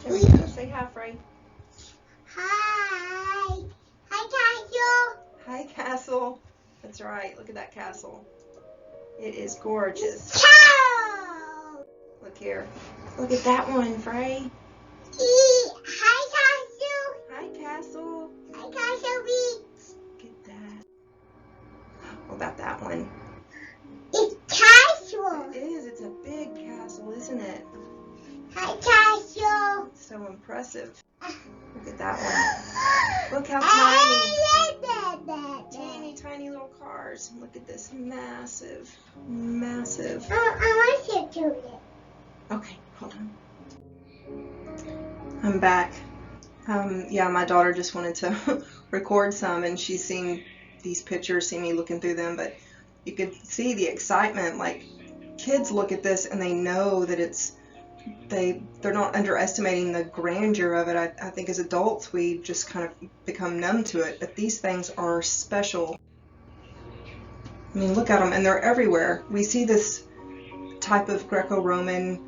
There we go. Say hi, Frey. Hi. Hi, Castle. Hi, castle. That's right. Look at that castle. It is gorgeous. Ciao. Look here. Look at that one, Frey. Hi, Castle. Hi, castle. Hi, Castle Beach. Look at that. What about that one? It's Castle. It is. It's a big castle, isn't it? Hi, Castle. It's so impressive. Look at that one. Look how tiny. Teeny tiny little cars. Look at this massive, massive. I want you to it. Okay, hold on. I'm back. Yeah, my daughter just wanted to record some, and she's seen these pictures, seen me looking through them, but you could see the excitement. Like, kids look at this and they know that they're not underestimating the grandeur of it. I think as adults we just kind of become numb to it, but these things are special. I mean, look at them, and they're everywhere. We see this type of Greco-Roman,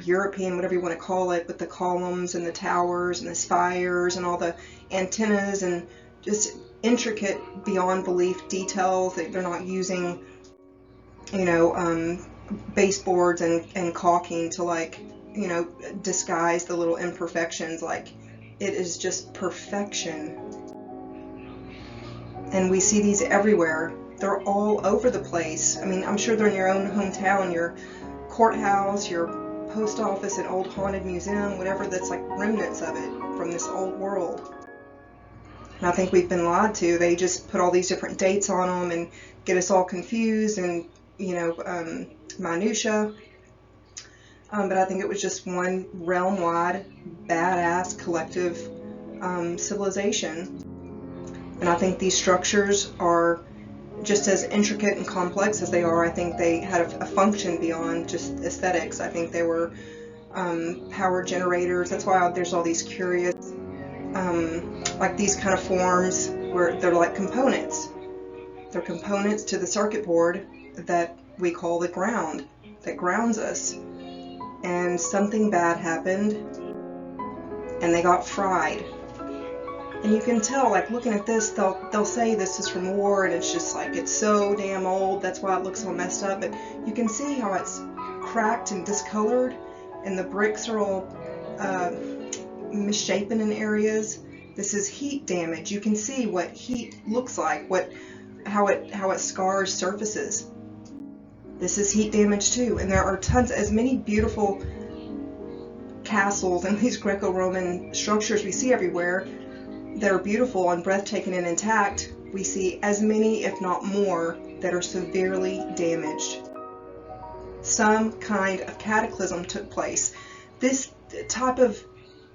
European, whatever you want to call it, with the columns and the towers and the spires and all the antennas and just intricate, beyond belief details that they're not using, you know, baseboards and caulking to, like, you know, disguise the little imperfections. Like, it is just perfection. And we see these everywhere. They're all over the place. I mean, I'm sure they're in your own hometown, your courthouse, your post office, an old haunted museum, whatever that's like remnants of it from this old world. And I think we've been lied to. They just put all these different dates on them and get us all confused and, you know, minutia. But I think it was just one realm-wide, badass, collective civilization. And I think these structures are just as intricate and complex as they are. I think they had a function beyond just aesthetics. I think they were power generators. That's why there's all these curious, like these kind of forms where they're like components. They're components to the circuit board that we call the ground, that grounds us. And something bad happened, and they got fried. And you can tell, like, looking at this, they'll say this is from war, and it's just like, it's so damn old, that's why it looks all messed up. But you can see how it's cracked and discolored, and the bricks are all misshapen in areas. This is heat damage. You can see what heat looks like, how it scars surfaces. This is heat damage too. And there are tons, as many beautiful castles and these Greco-Roman structures we see everywhere that are beautiful and breathtaking and intact. We see as many, if not more, that are severely damaged. Some kind of cataclysm took place. This type of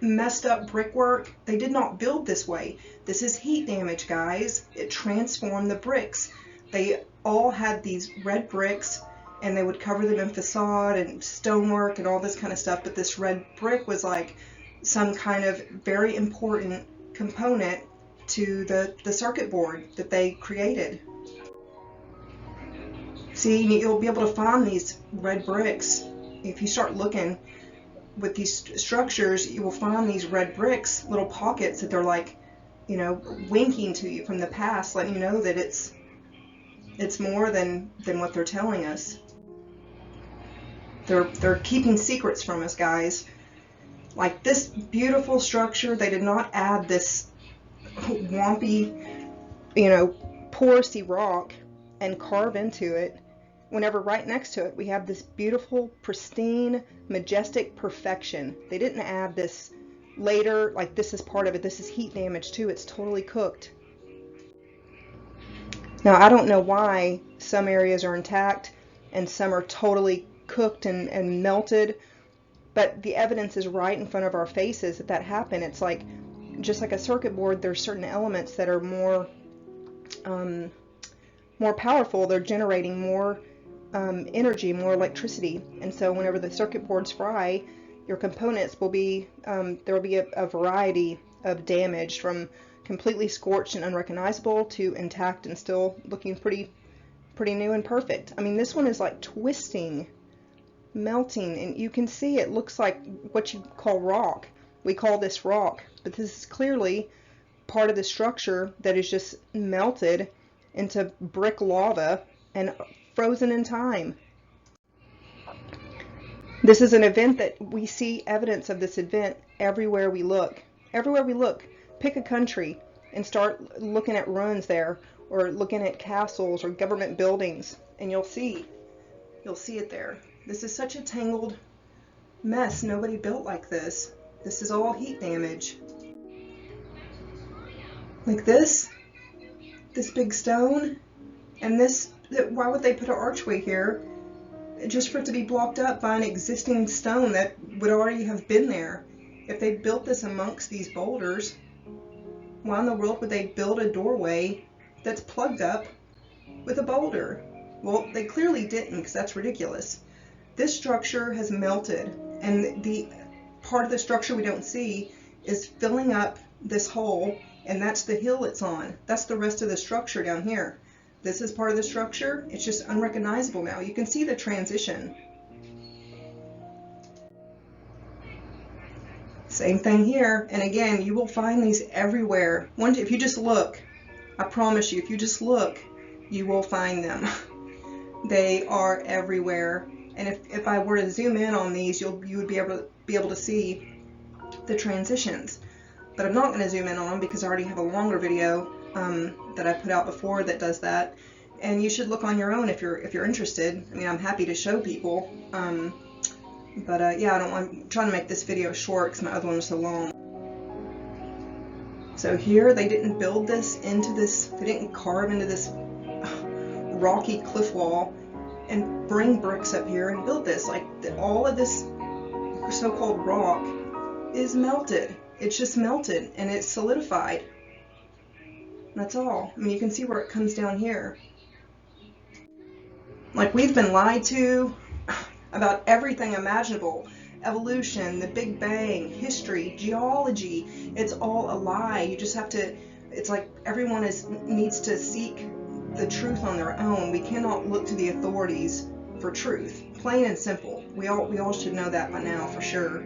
messed up brickwork, they did not build this way. This is heat damage, guys. It transformed the bricks. They all had these red bricks, and they would cover them in facade and stonework and all this kind of stuff, but this red brick was like some kind of very important component to the circuit board that they created. See, you'll be able to find these red bricks. If you start looking with these structures, you will find these red bricks, little pockets that they're like, you know, winking to you from the past, letting you know that it's more than what they're telling us. They're keeping secrets from us, guys. Like this beautiful structure, they did not add this wompy, you know, porosity rock and carve into it, whenever right next to it we have this beautiful, pristine, majestic perfection. They didn't add this later, like this is part of it. This is heat damage too. It's totally cooked. Now, I don't know why some areas are intact and some are totally cooked and melted, but the evidence is right in front of our faces that happened. It's like, just like a circuit board, there's certain elements that are more powerful. They're generating more energy, more electricity, and so whenever the circuit boards fry, your components will be, there will be a variety of damage, from completely scorched and unrecognizable to intact and still looking pretty new and perfect. I mean, this one is like twisting. melting, and you can see it looks like what you call rock. We call this rock, but this is clearly part of the structure that is just melted into brick lava and frozen in time. This is an event that we see evidence of this event everywhere we look. Everywhere we look, pick a country and start looking at ruins there, or looking at castles or government buildings, and you'll see it there. This is such a tangled mess. Nobody built like this. This is all heat damage. Like this big stone, and why would they put an archway here? Just for it to be blocked up by an existing stone that would already have been there. If they built this amongst these boulders, why in the world would they build a doorway that's plugged up with a boulder? Well, they clearly didn't, because that's ridiculous. This structure has melted, and the part of the structure we don't see is filling up this hole, and that's the hill it's on. That's the rest of the structure down here. This is part of the structure. It's just unrecognizable now. You can see the transition. Same thing here. And again, you will find these everywhere. If you just look, I promise you, if you just look, you will find them. They are everywhere. And if I were to zoom in on these, you would be able to see the transitions. But I'm not going to zoom in on them because I already have a longer video that I put out before that does that. And you should look on your own if you're interested. I mean, I'm happy to show people. Yeah, I'm trying to make this video short because my other one was so long. So here, they didn't build this into this, they didn't carve into this rocky cliff wall and bring bricks up here and build this. Like, all of this so-called rock is melted. It's just melted and it's solidified. That's all. I mean, you can see where it comes down here. Like, we've been lied to about everything imaginable. Evolution, the Big Bang, history, geology. It's all a lie. You just have to, it's like everyone needs to seek the truth on their own. We cannot look to the authorities for truth. Plain and simple. We all should know that by now for sure.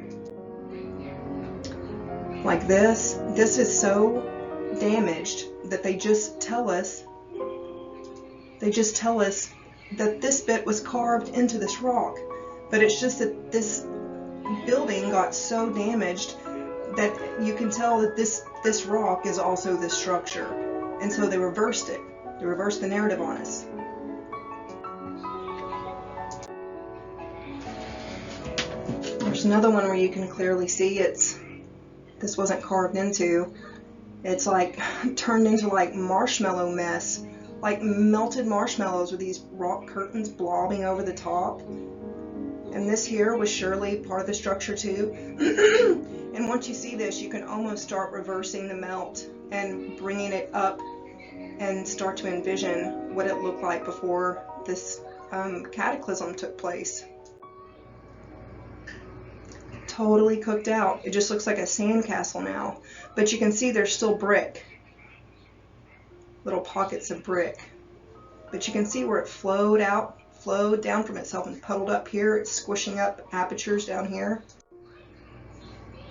Like this is so damaged that they just tell us that this bit was carved into this rock. But it's just that this building got so damaged that you can tell that this rock is also this structure. And so they reversed it. They reversed the narrative on us. There's another one where you can clearly see this wasn't carved into. It's like turned into like marshmallow mess, like melted marshmallows with these rock curtains blobbing over the top. And this here was surely part of the structure too. And once you see this, you can almost start reversing the melt and bringing it up and start to envision what it looked like before this cataclysm took place. Totally cooked out. It just looks like a sandcastle now. But you can see there's still brick. Little pockets of brick. But you can see where it flowed down from itself and puddled up here. It's squishing up apertures down here.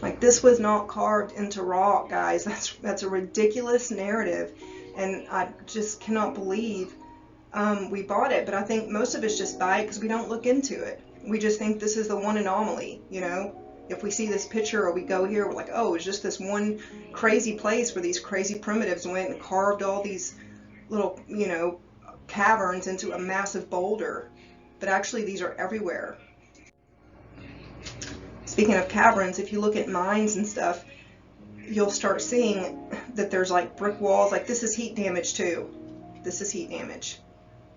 Like, this was not carved into rock, guys. That's a ridiculous narrative. And I just cannot believe we bought it. But I think most of us just buy it because we don't look into it. We just think this is the one anomaly, you know? If we see this picture or we go here, we're like, oh, it's just this one crazy place where these crazy primitives went and carved all these little, you know, caverns into a massive boulder. But actually, these are everywhere. Speaking of caverns, if you look at mines and stuff, you'll start seeing that there's like brick walls. Like, this is heat damage too. This is heat damage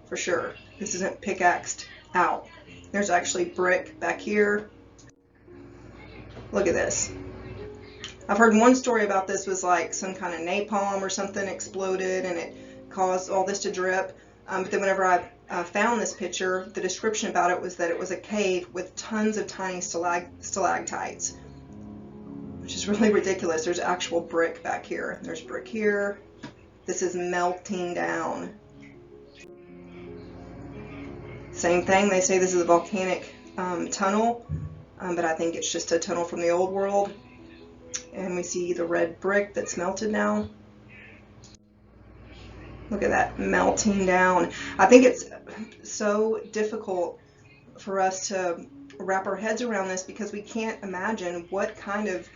for sure. This isn't pickaxed out. There's actually brick back here. Look at this. I've heard one story about this was like some kind of napalm or something exploded and it caused all this to drip. But then whenever I found this picture, the description about it was that it was a cave with tons of tiny stalactites, which is really ridiculous. There's actual brick back here. There's brick here. This is melting down. Same thing, they say this is a volcanic tunnel, but I think it's just a tunnel from the old world. And we see the red brick that's melted now. Look at that melting down. I think it's so difficult for us to wrap our heads around this because we can't imagine what kind of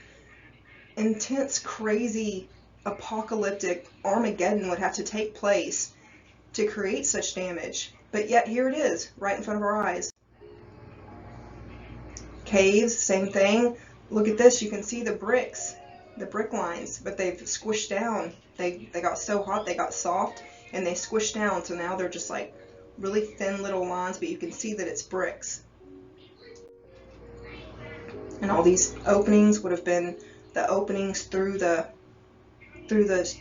intense, crazy, apocalyptic Armageddon would have to take place to create such damage. But yet here it is, right in front of our eyes. Caves, same thing. Look at this, you can see the bricks, the brick lines, but they've squished down. They got so hot, they got soft, and they squished down, so now they're just like really thin little lines, but you can see that it's bricks. And all these openings would have been the openings through the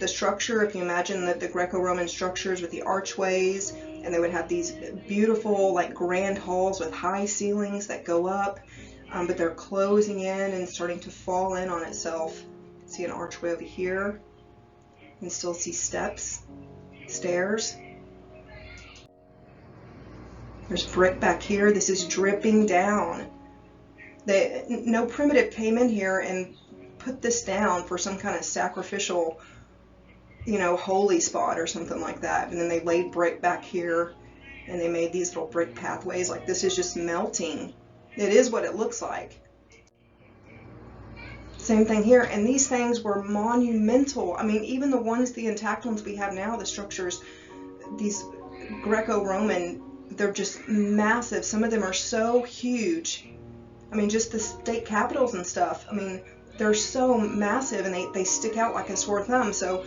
structure. If you imagine the Greco-Roman structures with the archways, and they would have these beautiful like grand halls with high ceilings that go up, but they're closing in and starting to fall in on itself. See an archway over here. You can still see steps, stairs. There's brick back here. This is dripping down. No primitive came in here and put this down for some kind of sacrificial, holy spot or something like that. And then they laid brick back here and they made these little brick pathways. Like, this is just melting. It is what it looks like. Same thing here. And these things were monumental. I mean, even the intact ones we have now, the structures, these Greco-Roman, they're just massive. Some of them are so huge. I mean, just the state capitals and stuff. I mean, they're so massive and they stick out like a sore thumb. So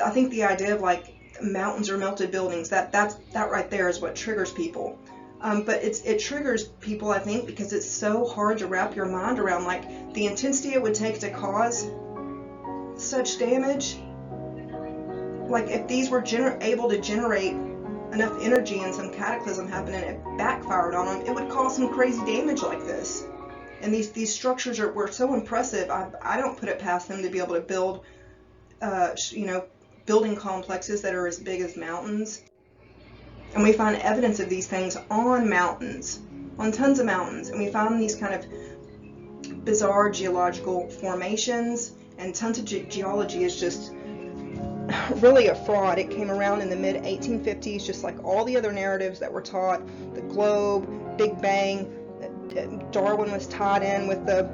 I think the idea of like mountains or melted buildings, that right there is what triggers people. But it triggers people, I think, because it's so hard to wrap your mind around, like the intensity it would take to cause such damage. Like, if these were able to generate enough energy and some cataclysm happened and it backfired on them, it would cause some crazy damage like this. And these structures were so impressive. I don't put it past them to be able to build, building complexes that are as big as mountains. And we find evidence of these things on mountains, on tons of mountains. And we find these kind of bizarre geological formations, and tons of geology is just really a fraud. It came around in the mid-1850s, just like all the other narratives that were taught. The globe, Big Bang, Darwin was tied in with the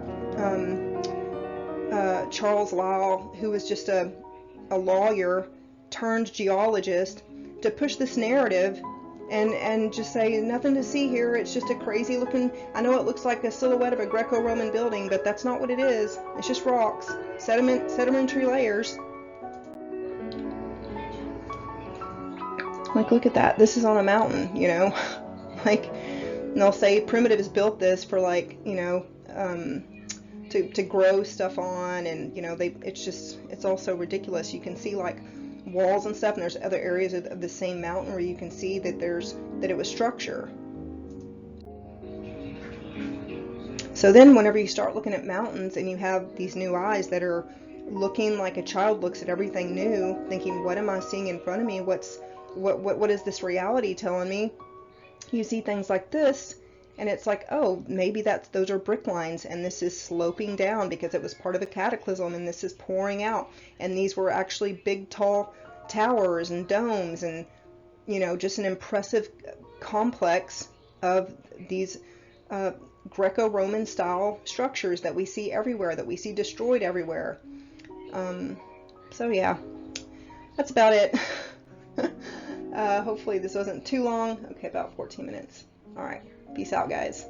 Charles Lyell, who was just a lawyer turned geologist, to push this narrative and just say nothing to see here. It's just a crazy looking, I know it looks like a silhouette of a Greco-Roman building, but that's not what it is. It's just rocks, sedimentary layers. Like, look at that. This is on a mountain, like, and they'll say primitives built this for, like, to grow stuff on, and it's all so ridiculous. You can see like walls and stuff, and there's other areas of the same mountain where you can see that it was structure. So then whenever you start looking at mountains and you have these new eyes that are looking like a child looks at everything new, thinking, what am I seeing in front of me? What is this reality telling me? You see things like this, and it's like, oh, maybe those are brick lines, and this is sloping down because it was part of a cataclysm, and this is pouring out, and these were actually big, tall towers and domes, and just an impressive complex of these Greco-Roman style structures that we see everywhere, that we see destroyed everywhere. So yeah, that's about it. Hopefully this wasn't too long. Okay, about 14 minutes. All right. Peace out, guys.